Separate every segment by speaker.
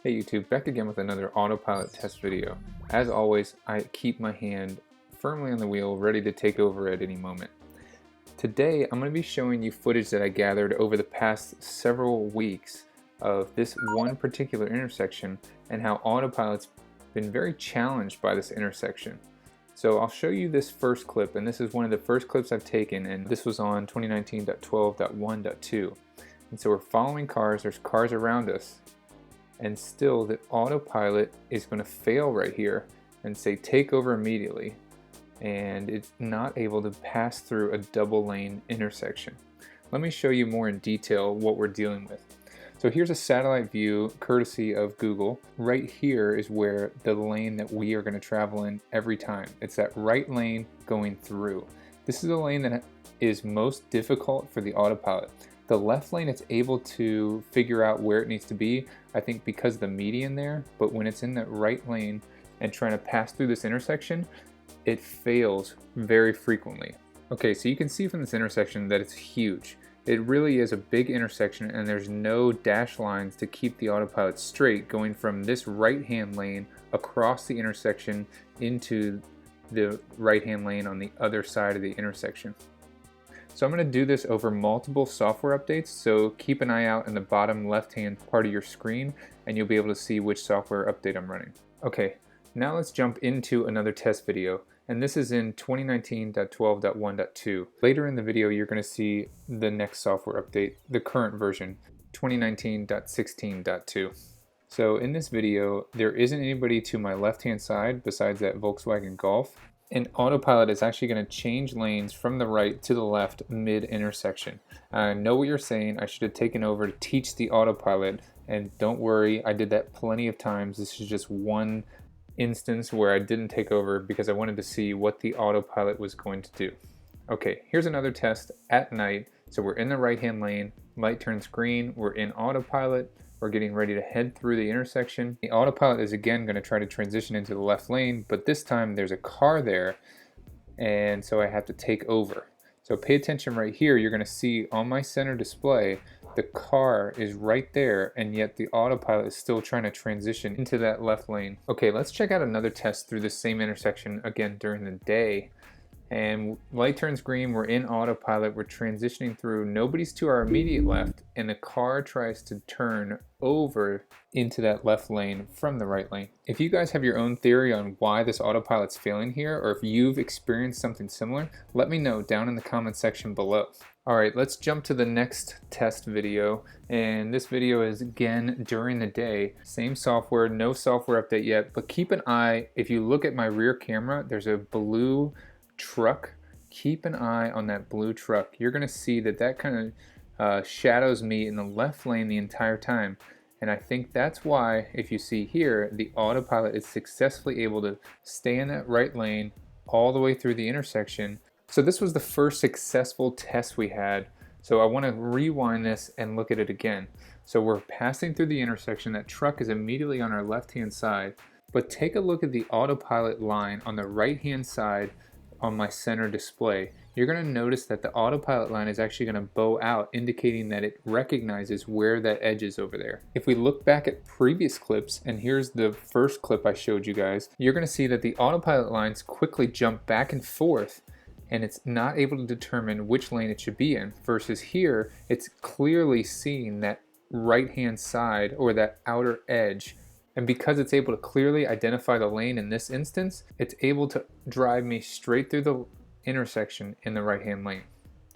Speaker 1: Hey YouTube, back again with another autopilot test video. As always, I keep my hand firmly on the wheel, ready to take over at any moment. Today, I'm going to be showing you footage that I gathered over the past several weeks of this one particular intersection and how autopilot's been very challenged by this intersection. So I'll show you this first clip, and this is one of the first clips I've taken, and this was on 2019.12.1.2. And so we're following cars, there's cars around us, and still the autopilot is going to fail right here and say take over immediately, and it's not able to pass through a double lane intersection. Let me show you more in detail what we're dealing with. So here's a satellite view courtesy of Google. Right here is where the lane that we are going to travel in every time. It's that right lane going through. This is the lane that is most difficult for the autopilot. The left lane, it's able to figure out where it needs to be, I think because of the median there, but when it's in that right lane and trying to pass through this intersection, it fails very frequently. Okay, so you can see from this intersection that it's huge. It really is a big intersection, and there's no dash lines to keep the autopilot straight going from this right-hand lane across the intersection into the right-hand lane on the other side of the intersection. So I'm going to do this over multiple software updates, so keep an eye out in the bottom left-hand part of your screen and you'll be able to see which software update I'm running. Okay, now let's jump into another test video, and this is in 2019.12.1.2. Later in the video you're going to see the next software update, the current version, 2019.16.2. So in this video, there isn't anybody to my left-hand side besides that Volkswagen Golf. And autopilot is actually going to change lanes from the right to the left mid-intersection. I know what you're saying. I should have taken over to teach the autopilot, and don't worry, I did that plenty of times. This is just one instance where I didn't take over because I wanted to see what the autopilot was going to do. Okay, here's another test at night. So we're in the right-hand lane, light turns green, we're in autopilot. We're getting ready to head through the intersection. The autopilot is again going to try to transition into the left lane, but this time there's a car there, and so I have to take over. So pay attention right here. You're going to see on my center display, the car is right there, and yet the autopilot is still trying to transition into that left lane. Okay, let's check out another test through the same intersection again during the day. And light turns green, we're in autopilot, we're transitioning through, nobody's to our immediate left, and the car tries to turn over into that left lane from the right lane. If you guys have your own theory on why this autopilot's failing here, or if you've experienced something similar, let me know down in the comment section below. Alright, let's jump to the next test video, and this video is again during the day. Same software, no software update yet, but keep an eye. If you look at my rear camera, there's a blue truck. Keep an eye on that blue truck. You're going to see that that kind of shadows me in the left lane the entire time, and I think that's why, if you see here, the autopilot is successfully able to stay in that right lane all the way through the intersection. So this was the first successful test we had, so I want to rewind this and look at it again. So we're passing through the intersection, that truck is immediately on our left hand side, but take a look at the autopilot line on the right hand side on my center display. You're going to notice that the autopilot line is actually going to bow out, indicating that it recognizes where that edge is over there. If we look back at previous clips, and here's the first clip I showed you guys, you're going to see that the autopilot lines quickly jump back and forth, and it's not able to determine which lane it should be in, versus here it's clearly seeing that right hand side or that outer edge. And because it's able to clearly identify the lane in this instance, it's able to drive me straight through the intersection in the right-hand lane.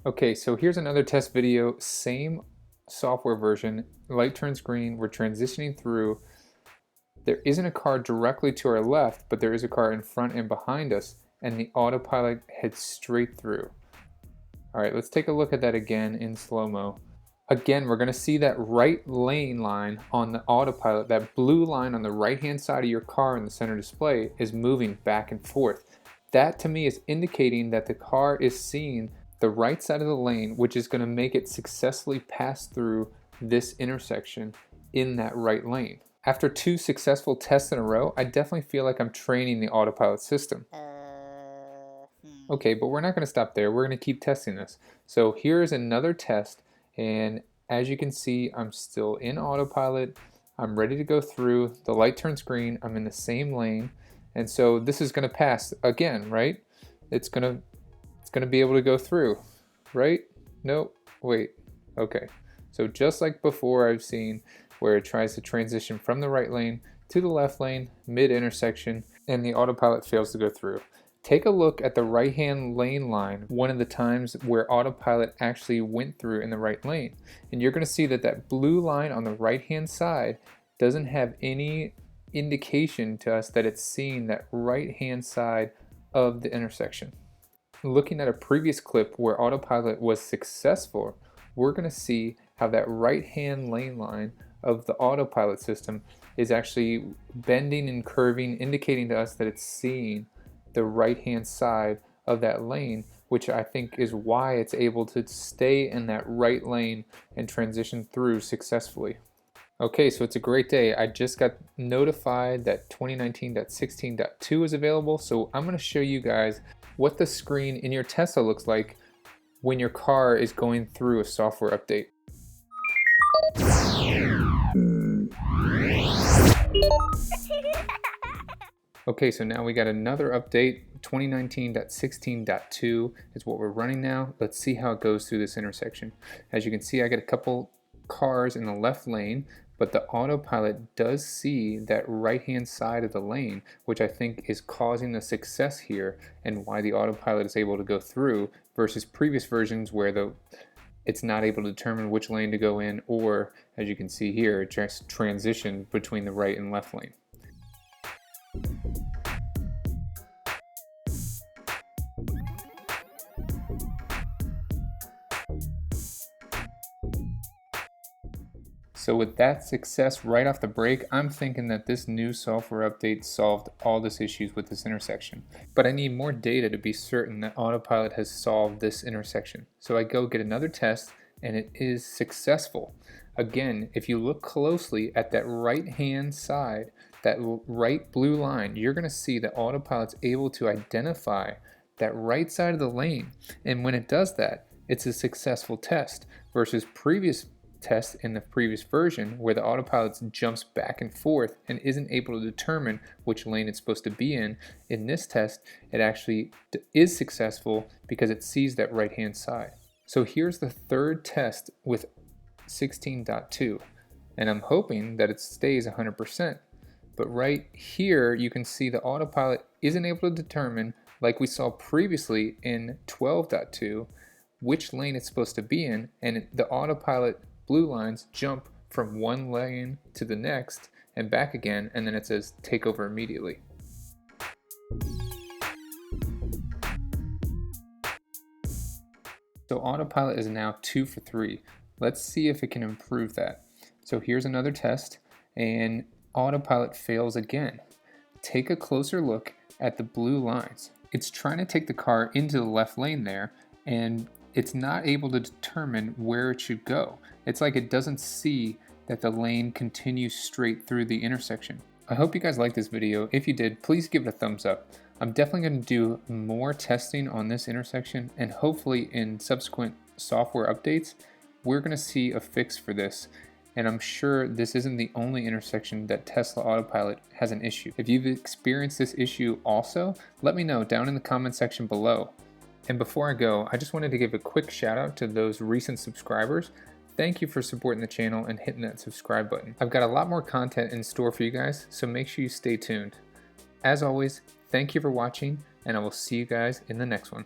Speaker 1: Okay, so here's another test video, same software version. Light turns green, we're transitioning through. There isn't a car directly to our left, but there is a car in front and behind us, and the autopilot heads straight through. All right, let's take a look at that again in slow-mo. Again, we're going to see that right lane line on the autopilot, that blue line on the right-hand side of your car in the center display is moving back and forth. That to me is indicating that the car is seeing the right side of the lane, which is going to make it successfully pass through this intersection in that right lane. After 2 successful tests in a row, I definitely feel like I'm training the autopilot system. Okay, but we're not going to stop there. We're going to keep testing this. So here's another test, and as you can see, I'm still in autopilot. I'm ready to go through, the light turns green, I'm in the same lane, and so this is going to pass again, right? It's going to be able to go through, right? No, wait, okay. So just like before, I've seen where it tries to transition from the right lane to the left lane, mid-intersection, and the autopilot fails to go through. Take a look at the right-hand lane line, one of the times where autopilot actually went through in the right lane. And you're going to see that that blue line on the right-hand side doesn't have any indication to us that it's seeing that right-hand side of the intersection. Looking at a previous clip where autopilot was successful, we're going to see how that right-hand lane line of the autopilot system is actually bending and curving, indicating to us that it's seeing the right-hand side of that lane, which I think is why it's able to stay in that right lane and transition through successfully. Okay, so it's a great day. I just got notified that 2019.16.2 is available, so I'm going to show you guys what the screen in your Tesla looks like when your car is going through a software update. Okay, so now we got another update. 2019.16.2 is what we're running now. Let's see how it goes through this intersection. As you can see, I got a couple cars in the left lane, but the autopilot does see that right-hand side of the lane, which I think is causing the success here and why the autopilot is able to go through versus previous versions where it's not able to determine which lane to go in, or as you can see here, it just transitioned between the right and left lane. So with that success right off the break, I'm thinking that this new software update solved all these issues with this intersection. But I need more data to be certain that Autopilot has solved this intersection. So I go get another test and it is successful. Again, if you look closely at that right-hand side, that right blue line, you're going to see that Autopilot's able to identify that right side of the lane. And when it does that, it's a successful test versus previous test in the previous version where the autopilot jumps back and forth and isn't able to determine which lane it's supposed to be in. In this test, it actually is successful because it sees that right hand side. So here's the third test with 16.2, and I'm hoping that it stays 100%. But right here you can see the autopilot isn't able to determine, like we saw previously in 12.2, which lane it's supposed to be in, and the autopilot blue lines jump from one lane to the next and back again, and then it says take over immediately. So Autopilot is now 2 for 3. Let's see if it can improve that. So here's another test, and Autopilot fails again. Take a closer look at the blue lines. It's trying to take the car into the left lane there, and it's not able to determine where it should go. It's like it doesn't see that the lane continues straight through the intersection. I hope you guys liked this video. If you did, please give it a thumbs up. I'm definitely going to do more testing on this intersection, and hopefully in subsequent software updates, we're going to see a fix for this. And I'm sure this isn't the only intersection that Tesla Autopilot has an issue. If you've experienced this issue also, let me know down in the comment section below. And before I go, I just wanted to give a quick shout out to those recent subscribers. Thank you for supporting the channel and hitting that subscribe button. I've got a lot more content in store for you guys, so make sure you stay tuned. As always, thank you for watching, and I will see you guys in the next one.